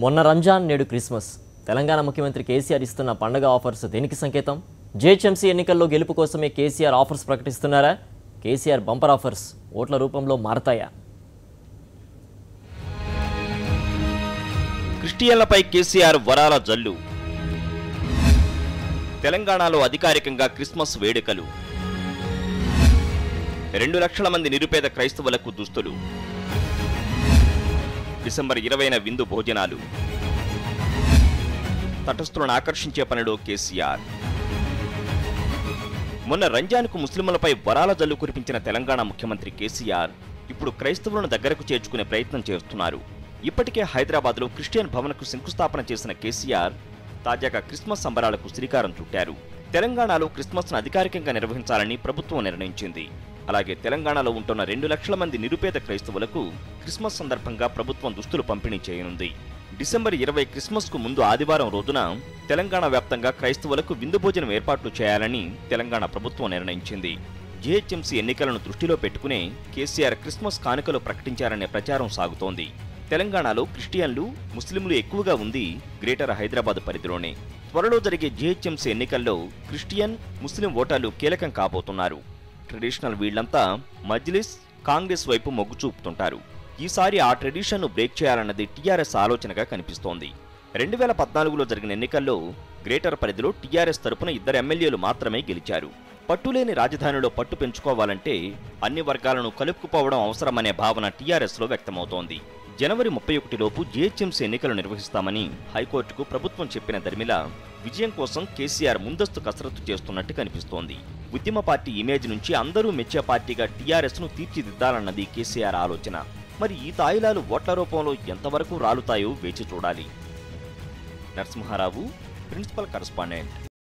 మొన్న రంజాన్ నేడు క్రిస్మస్. తెలంగాణ ముఖ్యమంత్రి కేసీఆర్ ఇస్తున్న పండగ ఆఫర్స్ దేనికి సంకేతం? జీహెచ్ఎంసీ ఎన్నికల్లో గెలుపు కోసమే కేసీఆర్ ఆఫర్స్ ప్రకటిస్తున్నారా? కేసీఆర్ బంపర్ ఆఫర్స్ ఓట్ల రూపంలో మారతాయా? క్రిస్టియన్లపై కేసీఆర్ వరాల జల్లు. తెలంగాణలో అధికారికంగా క్రిస్మస్ వేడుకలు. 2 లక్షల మంది నిరుపేద క్రైస్తవులకు దుస్తులు. డిసెంబర్ 20న విందు భోజనాలు. తటస్థులను ఆకర్షించే పనిలో కేసీఆర్. మొన్న రంజాన్కు ముస్లింలపై వరాల జల్లు కురిపించిన తెలంగాణ ముఖ్యమంత్రి కేసీఆర్ ఇప్పుడు క్రైస్తవులను దగ్గరకు చేర్చుకునే ప్రయత్నం చేస్తున్నారు. ఇప్పటికే హైదరాబాద్లో క్రిస్టియన్ భవన్కు శంకుస్థాపన చేసిన కేసీఆర్ తాజాగా క్రిస్మస్ సంబరాలకు శ్రీకారం చుట్టారు. తెలంగాణలో క్రిస్మస్ను అధికారికంగా నిర్వహించాలని ప్రభుత్వం నిర్ణయించింది. అలాగే తెలంగాణలో ఉంటున్న 2 లక్షల మంది నిరుపేద క్రైస్తవులకు క్రిస్మస్ సందర్భంగా ప్రభుత్వం దుస్తులు పంపిణీ చేయనుంది. డిసెంబర్ 20 క్రిస్మస్కు ముందు ఆదివారం రోజున తెలంగాణ వ్యాప్తంగా క్రైస్తవులకు విందు భోజనం ఏర్పాట్లు చేయాలని తెలంగాణ ప్రభుత్వం నిర్ణయించింది. జీహెచ్ఎంసీ ఎన్నికలను దృష్టిలో పెట్టుకునే కేసీఆర్ క్రిస్మస్ కానుకలు ప్రకటించారనే ప్రచారం సాగుతోంది. తెలంగాణలో క్రిస్టియన్లు, ముస్లింలు ఎక్కువగా ఉంది గ్రేటర్ హైదరాబాద్ పరిధిలోనే. త్వరలో జరిగే జీహెచ్ఎంసీ ఎన్నికల్లో క్రిస్టియన్, ముస్లిం ఓటర్లు కీలకం కాబోతున్నారు. ట్రెడిషనల్ వీళ్లంతా మజ్లిస్, కాంగ్రెస్ వైపు మొగ్గు చూపుతుంటారు. ఈసారి ఆ ట్రెడిషన్ను బ్రేక్ చేయాలన్నది టీఆర్ఎస్ ఆలోచనగా కనిపిస్తోంది. 2014లో జరిగిన ఎన్నికల్లో గ్రేటర్ పరిధిలో టీఆర్ఎస్ తరపున 2 ఎమ్మెల్యేలు మాత్రమే గెలిచారు. పట్టులేని రాజధానిలో పట్టు పెంచుకోవాలంటే అన్ని వర్గాలను కలుపుకుపోవడం అవసరమనే భావన టీఆర్ఎస్లో వ్యక్తమవుతోంది. జనవరి 31లోపు జీహెచ్ఎంసీ ఎన్నికలు నిర్వహిస్తామని హైకోర్టుకు ప్రభుత్వం చెప్పిన దరిమిలా విజయం కోసం కేసీఆర్ ముందస్తు కసరత్తు చేస్తున్నట్టు కనిపిస్తోంది. ఉద్యమ పార్టీ ఇమేజ్ నుంచి అందరూ మెచ్చే పార్టీగా టీఆర్ఎస్ను తీర్చిదిద్దాలన్నది కేసీఆర్ ఆలోచన. మరి ఈ తాయిలాలు ఓట్ల రూపంలో ఎంతవరకు రాలుతాయో వేచి చూడాలి. Narasimha Rao, principal correspondent.